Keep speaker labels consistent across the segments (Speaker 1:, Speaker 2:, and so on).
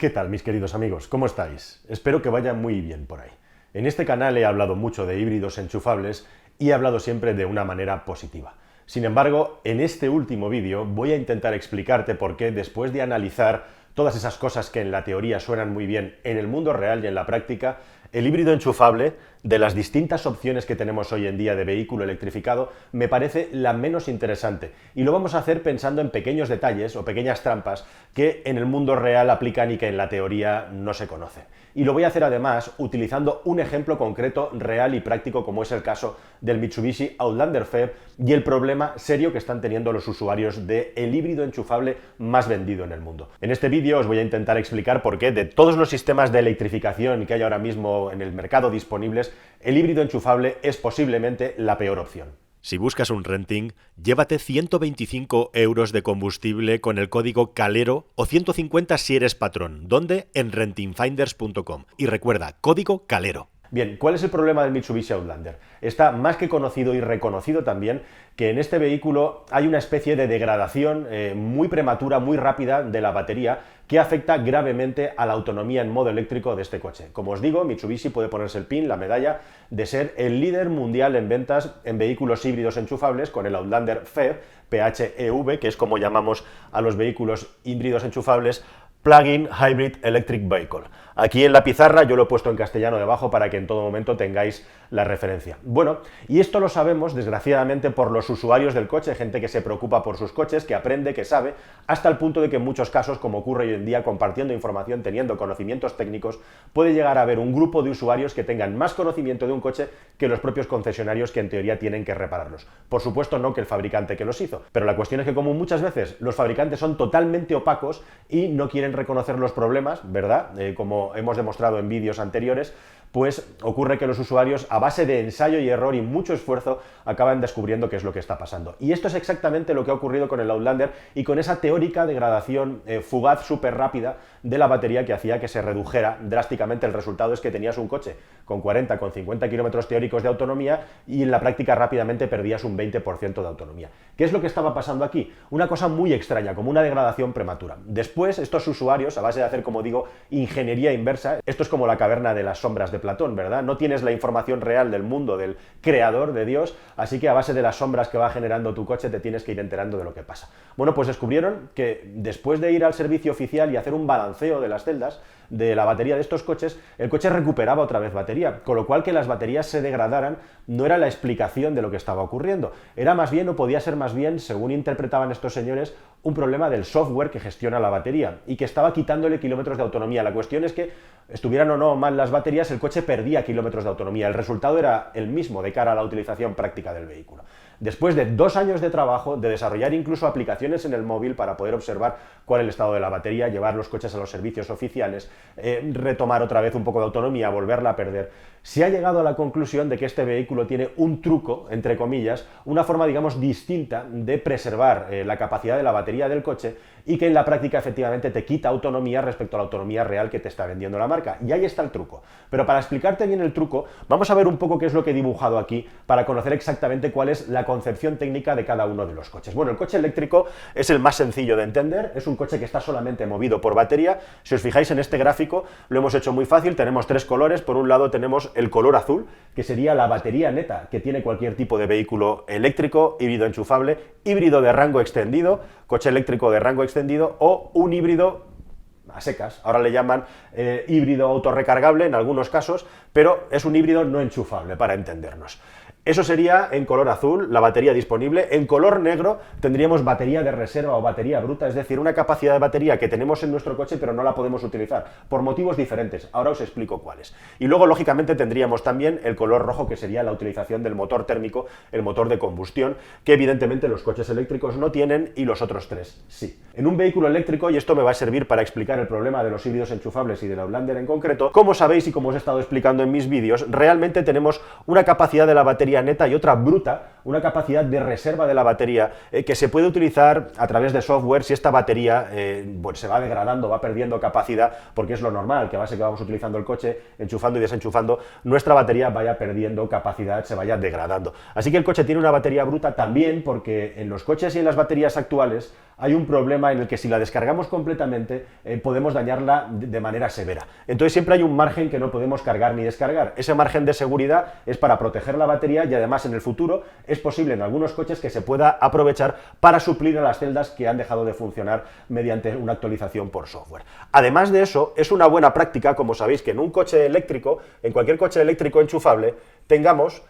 Speaker 1: ¿Qué tal, mis queridos amigos? ¿Cómo estáis? Espero que vaya muy bien por ahí. En este canal he hablado mucho de híbridos enchufables y he hablado siempre de una manera positiva. Sin embargo, en este último vídeo voy a intentar explicarte por qué, después de analizar todas esas cosas que en la teoría suenan muy bien, en el mundo real y en la práctica, el híbrido enchufable, de las distintas opciones que tenemos hoy en día de vehículo electrificado, me parece la menos interesante. Y lo vamos a hacer pensando en pequeños detalles o pequeñas trampas que en el mundo real aplican y que en la teoría no se conocen. Y lo voy a hacer además utilizando un ejemplo concreto, real y práctico, como es el caso del Mitsubishi Outlander PHEV y el problema serio que están teniendo los usuarios del híbrido enchufable más vendido en el mundo. En este vídeo os voy a intentar explicar por qué de todos los sistemas de electrificación que hay ahora mismo en el mercado disponibles, el híbrido enchufable es posiblemente la peor opción.
Speaker 2: Si buscas un renting, llévate 125 euros de combustible con el código CALERO o 150 si eres patrón. ¿Dónde? En rentingfinders.com. Y recuerda, código CALERO.
Speaker 1: Bien, ¿cuál es el problema del Mitsubishi Outlander? Está más que conocido y reconocido también que en este vehículo hay una especie de degradación muy prematura, muy rápida de la batería que afecta gravemente a la autonomía en modo eléctrico de este coche. Como os digo, Mitsubishi puede ponerse el pin, la medalla, de ser el líder mundial en ventas en vehículos híbridos enchufables con el Outlander PHEV, PHEV, que es como llamamos a los vehículos híbridos enchufables, Plug-in Hybrid Electric Vehicle. Aquí en la pizarra yo lo he puesto en castellano debajo para que en todo momento tengáis la referencia. Bueno, y esto lo sabemos desgraciadamente por los usuarios del coche, gente que se preocupa por sus coches, que aprende, que sabe, hasta el punto de que en muchos casos, como ocurre hoy en día, compartiendo información, teniendo conocimientos técnicos, puede llegar a haber un grupo de usuarios que tengan más conocimiento de un coche que los propios concesionarios que en teoría tienen que repararlos. Por supuesto no que el fabricante que los hizo, pero la cuestión es que como muchas veces los fabricantes son totalmente opacos y no quieren reconocer los problemas, ¿verdad? Como hemos demostrado en vídeos anteriores, pues ocurre que los usuarios, a base de ensayo y error y mucho esfuerzo, acaban descubriendo qué es lo que está pasando. Y esto es exactamente lo que ha ocurrido con el Outlander y con esa teórica degradación fugaz, súper rápida de la batería que hacía que se redujera drásticamente. El resultado es que tenías un coche con 40, con 50 kilómetros teóricos de autonomía y en la práctica rápidamente perdías un 20% de autonomía. ¿Qué es lo que estaba pasando aquí? Una cosa muy extraña, como una degradación prematura. Después, estos usuarios, a base de hacer, como digo, ingeniería inversa, esto es como la caverna de las sombras de Platón, ¿verdad? No tienes la información real del mundo, del creador, de Dios, así que a base de las sombras que va generando tu coche te tienes que ir enterando de lo que pasa. Bueno, pues descubrieron que después de ir al servicio oficial y hacer un balanceo de las celdas de la batería de estos coches, el coche recuperaba otra vez batería, con lo cual que las baterías se degradaran no era la explicación de lo que estaba ocurriendo, era más bien, o podía ser más bien, según interpretaban estos señores, un problema del software que gestiona la batería y que estaba quitándole kilómetros de autonomía. La cuestión es que, estuvieran o no mal las baterías, el coche perdía kilómetros de autonomía. El resultado era el mismo de cara a la utilización práctica del vehículo. Después de 2 años de trabajo, de desarrollar incluso aplicaciones en el móvil para poder observar cuál es el estado de la batería, llevar los coches a los servicios oficiales, retomar otra vez un poco de autonomía, volverla a perder, se ha llegado a la conclusión de que este vehículo tiene un truco, entre comillas, una forma, digamos, distinta de preservar la capacidad de la batería del coche y que en la práctica efectivamente te quita autonomía respecto a la autonomía real que te está vendiendo la marca. Y ahí está el truco. Pero para explicarte bien el truco, vamos a ver un poco qué es lo que he dibujado aquí para conocer exactamente cuál es la concepción técnica de cada uno de los coches. Bueno, el coche eléctrico es el más sencillo de entender, es un coche que está solamente movido por batería. Si os fijáis en este gráfico, lo hemos hecho muy fácil, tenemos 3 colores. Por un lado tenemos el color azul, que sería la batería neta que tiene cualquier tipo de vehículo eléctrico, híbrido enchufable, híbrido de rango extendido, coche eléctrico de rango extendido o un híbrido a secas. Ahora le llaman híbrido autorrecargable en algunos casos, pero es un híbrido no enchufable para entendernos. Eso sería en color azul, la batería disponible. En color negro tendríamos batería de reserva o batería bruta, es decir, una capacidad de batería que tenemos en nuestro coche pero no la podemos utilizar, por motivos diferentes. Ahora os explico cuáles. Y luego, lógicamente, tendríamos también el color rojo, que sería la utilización del motor térmico, el motor de combustión, que evidentemente los coches eléctricos no tienen y los otros 3 sí. En un vehículo eléctrico, y esto me va a servir para explicar el problema de los híbridos enchufables y del Outlander en concreto, como sabéis y como os he estado explicando en mis vídeos, realmente tenemos una capacidad de la batería neta y otra bruta, una capacidad de reserva de la batería que se puede utilizar a través de software si esta batería pues se va degradando, va perdiendo capacidad, porque es lo normal, que a base que vamos utilizando el coche, enchufando y desenchufando, nuestra batería vaya perdiendo capacidad, se vaya degradando. Así que el coche tiene una batería bruta también porque en los coches y en las baterías actuales hay un problema en el que si la descargamos completamente podemos dañarla de manera severa. Entonces siempre hay un margen que no podemos cargar ni descargar. Ese margen de seguridad es para proteger la batería y además en el futuro es posible en algunos coches que se pueda aprovechar para suplir a las celdas que han dejado de funcionar mediante una actualización por software. Además de eso, es una buena práctica, como sabéis, que en un coche eléctrico, en cualquier coche eléctrico enchufable, tengamos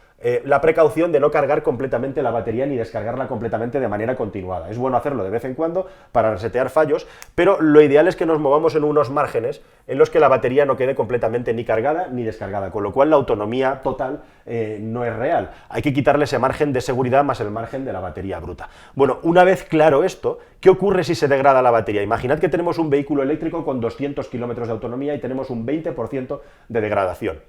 Speaker 1: la precaución de no cargar completamente la batería ni descargarla completamente de manera continuada. Es bueno hacerlo de vez en cuando para resetear fallos, pero lo ideal es que nos movamos en unos márgenes en los que la batería no quede completamente ni cargada ni descargada, con lo cual la autonomía total no es real. Hay que quitarle ese margen de seguridad más el margen de la batería bruta. Bueno, una vez claro esto, ¿qué ocurre si se degrada la batería? Imaginad que tenemos un vehículo eléctrico con 200 kilómetros de autonomía y tenemos un 20% de degradación,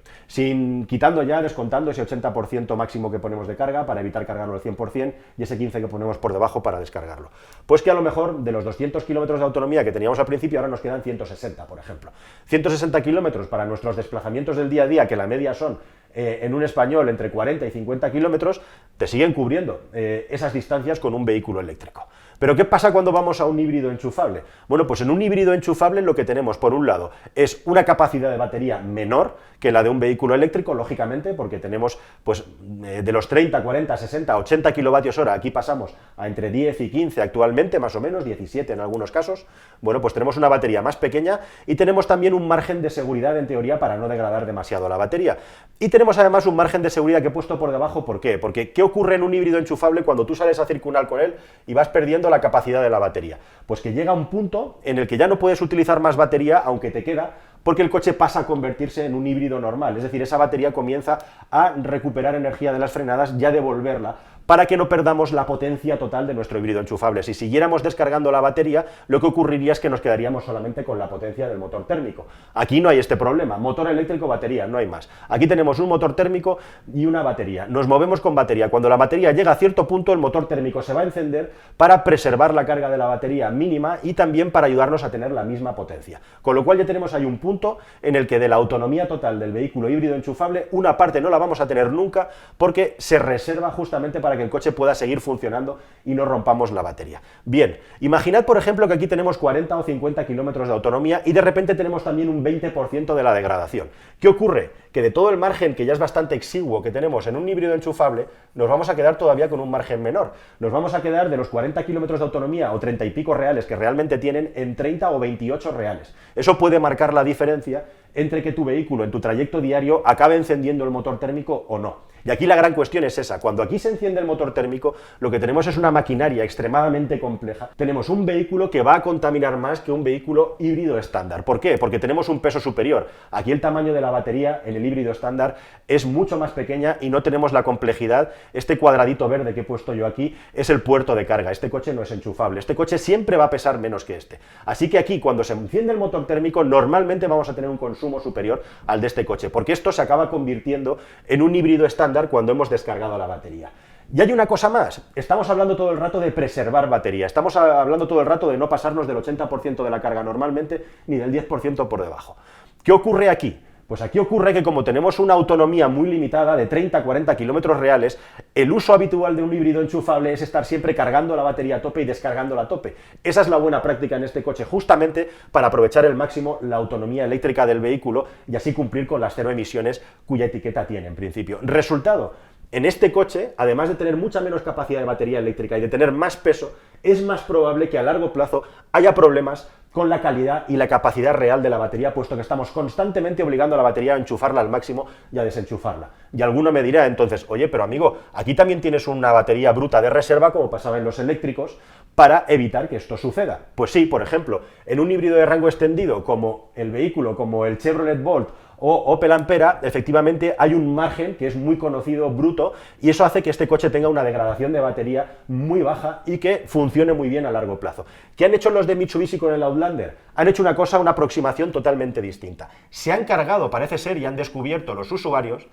Speaker 1: quitando ya, descontando ese 80% máximo que ponemos de carga para evitar cargarlo al 100% y ese 15% que ponemos por debajo para descargarlo. Pues que a lo mejor de los 200 kilómetros de autonomía que teníamos al principio ahora nos quedan 160, por ejemplo. 160 kilómetros para nuestros desplazamientos del día a día, que la media son en un español entre 40 y 50 kilómetros, te siguen cubriendo esas distancias con un vehículo eléctrico. ¿Pero qué pasa cuando vamos a un híbrido enchufable? Bueno, pues en un híbrido enchufable lo que tenemos, por un lado, es una capacidad de batería menor que la de un vehículo eléctrico, lógicamente, porque tenemos pues de los 30, 40, 60, 80 kilovatios hora, aquí pasamos a entre 10 y 15 actualmente, más o menos, 17 en algunos casos. Bueno, pues tenemos una batería más pequeña y tenemos también un margen de seguridad, en teoría, para no degradar demasiado la batería. Y tenemos además un margen de seguridad que he puesto por debajo, ¿por qué? Porque ¿qué ocurre en un híbrido enchufable cuando tú sales a circular con él y vas perdiendo la capacidad de la batería? Pues que llega un punto en el que ya no puedes utilizar más batería, aunque te queda, porque el coche pasa a convertirse en un híbrido normal, es decir, esa batería comienza a recuperar energía de las frenadas y a devolverla, para que no perdamos la potencia total de nuestro híbrido enchufable. Si siguiéramos descargando la batería, lo que ocurriría es que nos quedaríamos solamente con la potencia del motor térmico. Aquí no hay este problema, motor eléctrico, batería, no hay más. Aquí tenemos un motor térmico y una batería. Nos movemos con batería. Cuando la batería llega a cierto punto, el motor térmico se va a encender para preservar la carga de la batería mínima y también para ayudarnos a tener la misma potencia. Con lo cual ya tenemos ahí un punto en el que de la autonomía total del vehículo híbrido enchufable, una parte no la vamos a tener nunca porque se reserva justamente para que el coche pueda seguir funcionando y no rompamos la batería. Bien, imaginad por ejemplo que aquí tenemos 40 o 50 kilómetros de autonomía y de repente tenemos también un 20% de la degradación. ¿Qué ocurre? Que de todo el margen, que ya es bastante exiguo que tenemos en un híbrido enchufable, nos vamos a quedar todavía con un margen menor. Nos vamos a quedar de los 40 kilómetros de autonomía o 30 y pico reales que realmente tienen en 30 o 28 reales. Eso puede marcar la diferencia entre que tu vehículo en tu trayecto diario acabe encendiendo el motor térmico o no. Y aquí la gran cuestión es esa: cuando aquí se enciende el motor térmico, lo que tenemos es una maquinaria extremadamente compleja. Tenemos un vehículo que va a contaminar más que un vehículo híbrido estándar. ¿Por qué? Porque tenemos un peso superior. Aquí el tamaño de la batería en el híbrido estándar es mucho más pequeña y no tenemos la complejidad. Este cuadradito verde que he puesto yo aquí es el puerto de carga. Este coche no es enchufable. Este coche siempre va a pesar menos que este. Así que aquí, cuando se enciende el motor térmico, normalmente vamos a tener un consumo superior al de este coche, porque esto se acaba convirtiendo en un híbrido estándar cuando hemos descargado la batería. Y hay una cosa más, estamos hablando todo el rato de preservar batería, estamos hablando todo el rato de no pasarnos del 80% de la carga normalmente, ni del 10% por debajo. ¿Qué ocurre aquí? Pues aquí ocurre que como tenemos una autonomía muy limitada de 30-40 kilómetros reales, el uso habitual de un híbrido enchufable es estar siempre cargando la batería a tope y descargándola a tope. Esa es la buena práctica en este coche, justamente para aprovechar al máximo la autonomía eléctrica del vehículo y así cumplir con las 0 emisiones cuya etiqueta tiene en principio. Resultado: en este coche, además de tener mucha menos capacidad de batería eléctrica y de tener más peso, es más probable que a largo plazo haya problemas con la calidad y la capacidad real de la batería, puesto que estamos constantemente obligando a la batería a enchufarla al máximo y a desenchufarla. Y alguno me dirá entonces: oye, pero amigo, aquí también tienes una batería bruta de reserva, como pasaba en los eléctricos, para evitar que esto suceda. Pues sí, por ejemplo, en un híbrido de rango extendido como el vehículo, como el Chevrolet Bolt o Opel Ampera, efectivamente hay un margen que es muy conocido, bruto, y eso hace que este coche tenga una degradación de batería muy baja y que funcione muy bien a largo plazo. ¿Qué han hecho los de Mitsubishi con el Outlander? Han hecho una cosa, una aproximación totalmente distinta. Se han cargado, parece ser, y han descubierto los usuarios,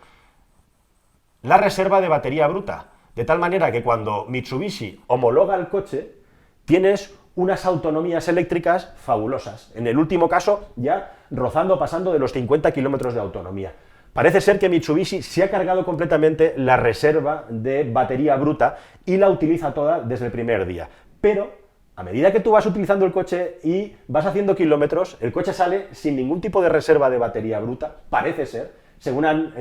Speaker 1: la reserva de batería bruta. De tal manera que cuando Mitsubishi homologa el coche, tienes unas autonomías eléctricas fabulosas. En el último caso, ya pasando de los 50 kilómetros de autonomía. Parece ser que Mitsubishi se ha cargado completamente la reserva de batería bruta y la utiliza toda desde el primer día. Pero, a medida que tú vas utilizando el coche y vas haciendo kilómetros, el coche sale sin ningún tipo de reserva de batería bruta, parece ser, según han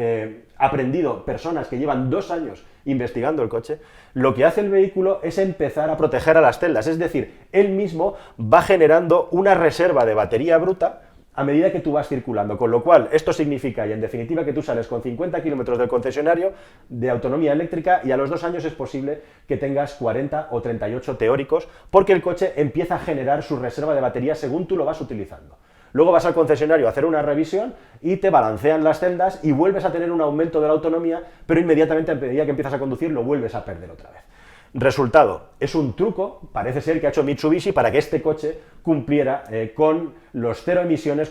Speaker 1: aprendido personas que llevan 2 años investigando el coche. Lo que hace el vehículo es empezar a proteger a las celdas, es decir, él mismo va generando una reserva de batería bruta a medida que tú vas circulando, con lo cual esto significa, y en definitiva, que tú sales con 50 kilómetros del concesionario de autonomía eléctrica y a los 2 años es posible que tengas 40 o 38 teóricos, porque el coche empieza a generar su reserva de batería según tú lo vas utilizando. Luego vas al concesionario a hacer una revisión y te balancean las celdas y vuelves a tener un aumento de la autonomía, pero inmediatamente a medida que empiezas a conducir lo vuelves a perder otra vez. Resultado, es un truco, parece ser, que ha hecho Mitsubishi para que este coche cumpliera con los cero emisiones,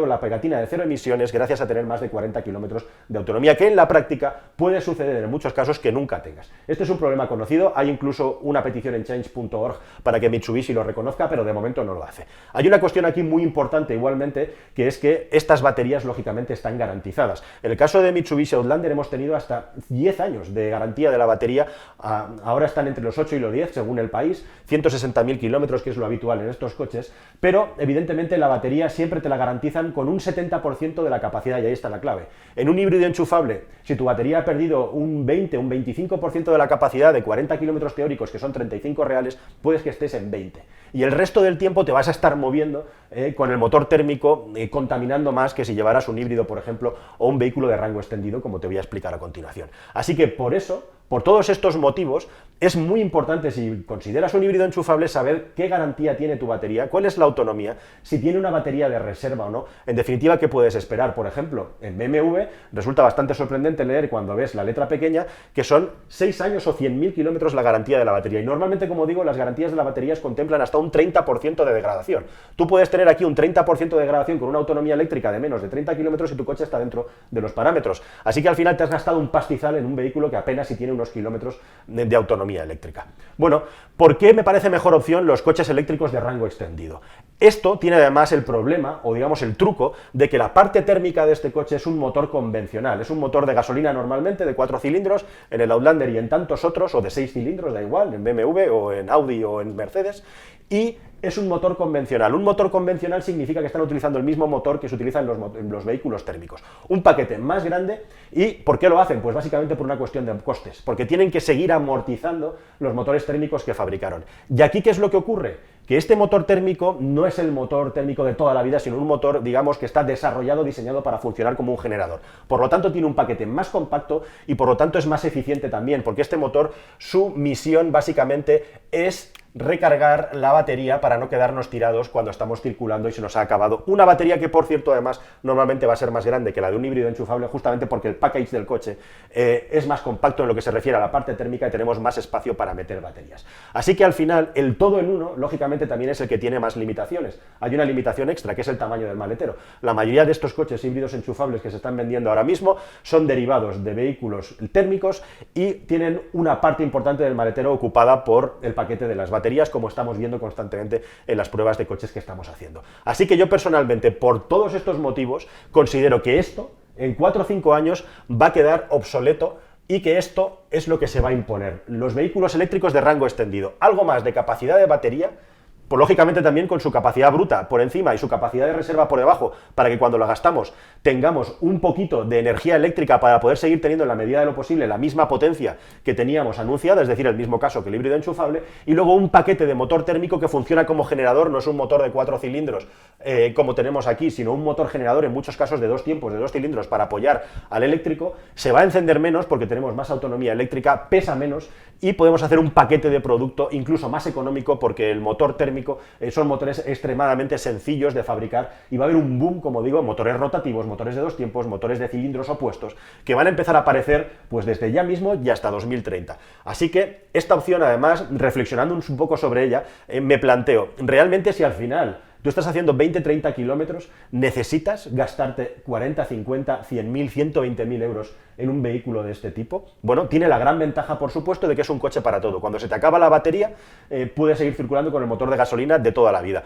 Speaker 1: la pegatina de cero emisiones, gracias a tener más de 40 kilómetros de autonomía, que en la práctica puede suceder en muchos casos que nunca tengas. Este es un problema conocido, hay incluso una petición en change.org para que Mitsubishi lo reconozca, pero de momento no lo hace. Hay una cuestión aquí muy importante igualmente, que es que estas baterías lógicamente están garantizadas. En el caso de Mitsubishi Outlander hemos tenido hasta 10 años de garantía de la batería, ahora están entre los 8 y los 10 según el país, 160.000 kilómetros, que es lo habitual en estos coches, pero evidentemente la batería siempre te la garantizan con un 70% de la capacidad, y ahí está la clave. En un híbrido enchufable, si tu batería ha perdido un 20, un 25% de la capacidad de 40 kilómetros teóricos, que son 35 reales, puedes que estés en 20. Y el resto del tiempo te vas a estar moviendo con el motor térmico, contaminando más que si llevaras un híbrido, por ejemplo, o un vehículo de rango extendido, como te voy a explicar a continuación. Así que por eso, por todos estos motivos, es muy importante, si consideras un híbrido enchufable, saber qué garantía tiene tu batería, cuál es la autonomía, si tiene una batería de reserva o no. En definitiva, ¿qué puedes esperar? Por ejemplo, en BMW resulta bastante sorprendente leer, cuando ves la letra pequeña, que son 6 años o 100.000 kilómetros la garantía de la batería. Y normalmente, como digo, las garantías de las baterías contemplan hasta un 30% de degradación. Tú puedes tener aquí un 30% de degradación con una autonomía eléctrica de menos de 30 kilómetros y tu coche está dentro de los parámetros. Así que al final te has gastado un pastizal en un vehículo que apenas si tiene unos kilómetros de autonomía eléctrica. Bueno, ¿por qué me parece mejor opción los coches eléctricos de rango extendido? Esto tiene además el problema, o digamos el truco, de que la parte térmica de este coche es un motor convencional, es un motor de gasolina normalmente de 4 cilindros, en el Outlander y en tantos otros, o de 6 cilindros, da igual, en BMW o en Audi o en Mercedes, y es un motor convencional. Un motor convencional significa que están utilizando el mismo motor que se utiliza en los vehículos térmicos. Un paquete más grande. ¿Y por qué lo hacen? Pues básicamente por una cuestión de costes, porque tienen que seguir amortizando los motores térmicos que fabricaron. ¿Y aquí qué es lo que ocurre? Que este motor térmico no es el motor térmico de toda la vida, sino un motor, digamos, que está desarrollado, diseñado para funcionar como un generador. Por lo tanto, tiene un paquete más compacto y por lo tanto es más eficiente también, porque este motor, su misión básicamente es recargar la batería para no quedarnos tirados cuando estamos circulando y se nos ha acabado. Una batería que, por cierto, además, normalmente va a ser más grande que la de un híbrido enchufable, justamente porque el package del coche es más compacto en lo que se refiere a la parte térmica y tenemos más espacio para meter baterías. Así que al final, el todo en uno, lógicamente, también es el que tiene más limitaciones. Hay una limitación extra, que es el tamaño del maletero. La mayoría de estos coches híbridos enchufables que se están vendiendo ahora mismo son derivados de vehículos térmicos y tienen una parte importante del maletero ocupada por el paquete de las baterías, como estamos viendo constantemente en las pruebas de coches que estamos haciendo. Así que yo personalmente, por todos estos motivos, considero que esto, en 4 o 5 años, va a quedar obsoleto y que esto es lo que se va a imponer. Los vehículos eléctricos de rango extendido, algo más de capacidad de batería, pues lógicamente también con su capacidad bruta por encima y su capacidad de reserva por debajo, para que cuando la gastamos tengamos un poquito de energía eléctrica para poder seguir teniendo en la medida de lo posible la misma potencia que teníamos anunciada, es decir, el mismo caso que el híbrido enchufable, y luego un paquete de motor térmico que funciona como generador, no es un motor de 4 cilindros como tenemos aquí, sino un motor generador en muchos casos de 2 tiempos, de 2 cilindros para apoyar al eléctrico. Se va a encender menos porque tenemos más autonomía eléctrica, pesa menos y podemos hacer un paquete de producto incluso más económico porque el motor térmico son motores extremadamente sencillos de fabricar y va a haber un boom, como digo, motores rotativos, motores de 2 tiempos, motores de cilindros opuestos, que van a empezar a aparecer pues desde ya mismo y hasta 2030. Así que esta opción, además, reflexionando un poco sobre ella, me planteo, realmente si al final Tú estás haciendo 20-30 kilómetros, necesitas gastarte 40, 50, 100.000, 120.000 euros en un vehículo de este tipo. Bueno, tiene la gran ventaja, por supuesto, de que es un coche para todo. Cuando se te acaba la batería, puedes seguir circulando con el motor de gasolina de toda la vida.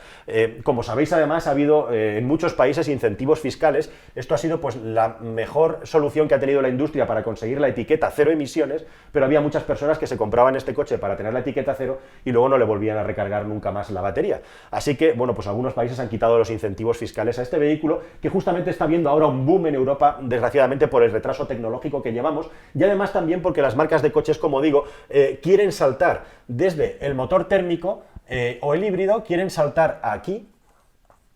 Speaker 1: Como sabéis, además, ha habido en muchos países incentivos fiscales. Esto ha sido pues la mejor solución que ha tenido la industria para conseguir la etiqueta cero emisiones, pero había muchas personas que se compraban este coche para tener la etiqueta cero y luego no le volvían a recargar nunca más la batería. Así que, bueno, pues algunos países han quitado los incentivos fiscales a este vehículo, que justamente está viendo ahora un boom en Europa, desgraciadamente por el retraso tecnológico que llevamos, y además también porque las marcas de coches, como digo, quieren saltar desde el motor térmico o el híbrido, quieren saltar aquí,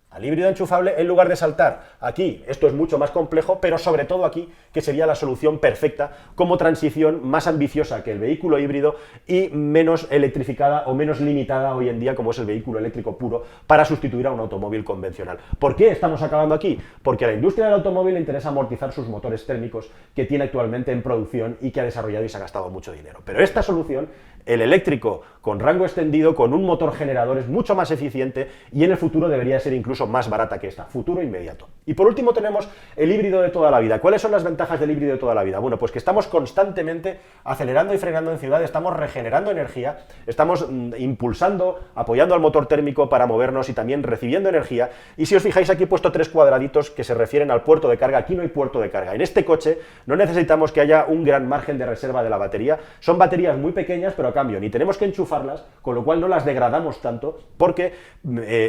Speaker 1: al híbrido enchufable, en lugar de saltar aquí. Esto es mucho más complejo, pero sobre todo aquí, que sería la solución perfecta como transición más ambiciosa que el vehículo híbrido y menos electrificada o menos limitada hoy en día como es el vehículo eléctrico puro para sustituir a un automóvil convencional. ¿Por qué estamos acabando aquí? Porque a la industria del automóvil le interesa amortizar sus motores térmicos que tiene actualmente en producción y que ha desarrollado y se ha gastado mucho dinero. Pero esta solución, el eléctrico con rango extendido, con un motor generador, es mucho más eficiente y en el futuro debería ser incluso más barata que esta, futuro inmediato. Y por último tenemos el híbrido de toda la vida. ¿Cuáles son las ventajas del híbrido de toda la vida? Bueno, pues que estamos constantemente acelerando y frenando en ciudad, estamos regenerando energía, estamos impulsando, apoyando al motor térmico para movernos y también recibiendo energía. Y si os fijáis, aquí he puesto 3 cuadraditos que se refieren al puerto de carga. Aquí no hay puerto de carga. En este coche no necesitamos que haya un gran margen de reserva de la batería. Son baterías muy pequeñas, pero a cambio ni tenemos que enchufarlas, con lo cual no las degradamos tanto, porque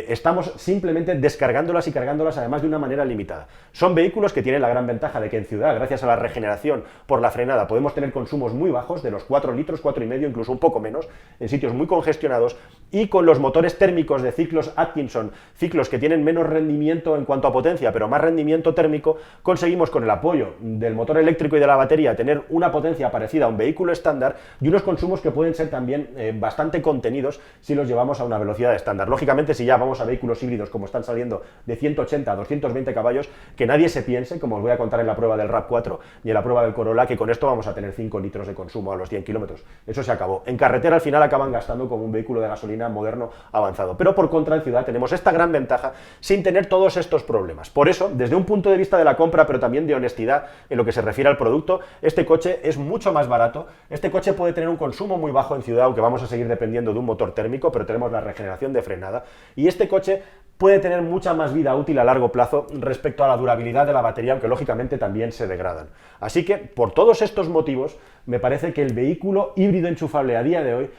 Speaker 1: estamos simplemente descargándolas y cargándolas además de una manera limitada. Son vehículos que tienen la gran ventaja de que en ciudad, gracias a la regeneración por la frenada, podemos tener consumos muy bajos, de los 4 litros, 4,5, incluso un poco menos, en sitios muy congestionados, y con los motores térmicos de ciclos Atkinson, ciclos que tienen menos rendimiento en cuanto a potencia, pero más rendimiento térmico, conseguimos con el apoyo del motor eléctrico y de la batería tener una potencia parecida a un vehículo estándar y unos consumos que pueden ser también bastante contenidos si los llevamos a una velocidad estándar. Lógicamente, si ya vamos a vehículos híbridos como están saliendo de 180 a 220 caballos, que nadie se piense, como os voy a contar en la prueba del RAV4 y en la prueba del Corolla, que con esto vamos a tener 5 litros de consumo a los 100 kilómetros. Eso se acabó. En carretera al final acaban gastando como un vehículo de gasolina moderno avanzado. Pero por contra, en ciudad tenemos esta gran ventaja sin tener todos estos problemas. Por eso, desde un punto de vista de la compra, pero también de honestidad en lo que se refiere al producto, este coche es mucho más barato. Este coche puede tener un consumo muy bajo en ciudad, aunque vamos a seguir dependiendo de un motor térmico, pero tenemos la regeneración de frenada. Y este coche puede tener mucha más vida útil a largo plazo respecto a la durabilidad de la batería, aunque lógicamente también se degradan. Así que, por todos estos motivos, me parece que el vehículo híbrido enchufable a día de hoy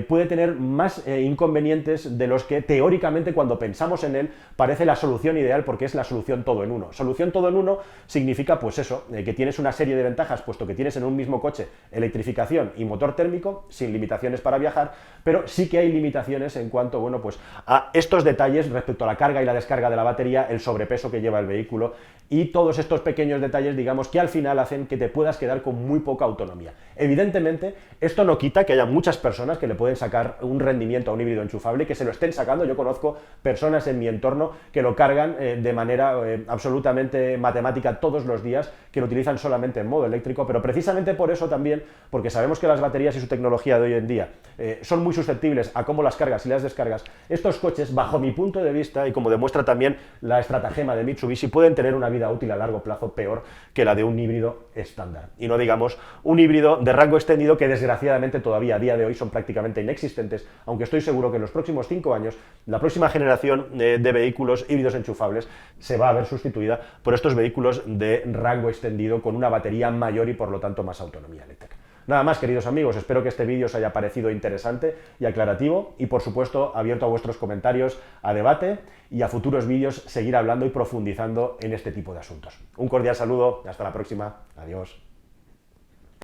Speaker 1: puede tener más inconvenientes de los que teóricamente cuando pensamos en él parece la solución ideal, porque es la solución todo en uno. Solución todo en uno significa pues eso, que tienes una serie de ventajas, puesto que tienes en un mismo coche electrificación y motor térmico, sin limitaciones para viajar, pero sí que hay limitaciones en cuanto, bueno, pues a estos detalles respecto a la carga y la descarga de la batería, el sobrepeso que lleva el vehículo y todos estos pequeños detalles, digamos, que al final hacen que te puedas quedar con muy poca autonomía. Evidentemente, esto no quita que haya muchas personas que le pueden sacar un rendimiento a un híbrido enchufable, que se lo estén sacando. Yo conozco personas en mi entorno que lo cargan de manera absolutamente matemática todos los días, que lo utilizan solamente en modo eléctrico, pero precisamente por eso también, porque sabemos que las baterías y su tecnología de hoy en día son muy susceptibles a cómo las cargas y las descargas, estos coches, bajo mi punto de vista, y como demuestra también la estratagema de Mitsubishi, pueden tener una vida útil a largo plazo peor que la de un híbrido estándar. Y no digamos un híbrido de rango extendido que desgraciadamente todavía a día de hoy son prácticamente inexistentes, aunque estoy seguro que en los próximos 5 años la próxima generación de vehículos híbridos enchufables se va a ver sustituida por estos vehículos de rango extendido con una batería mayor y por lo tanto más autonomía eléctrica. Nada más, queridos amigos, espero que este vídeo os haya parecido interesante y aclarativo y, por supuesto, abierto a vuestros comentarios, a debate y a futuros vídeos seguir hablando y profundizando en este tipo de asuntos. Un cordial saludo, hasta la próxima, adiós.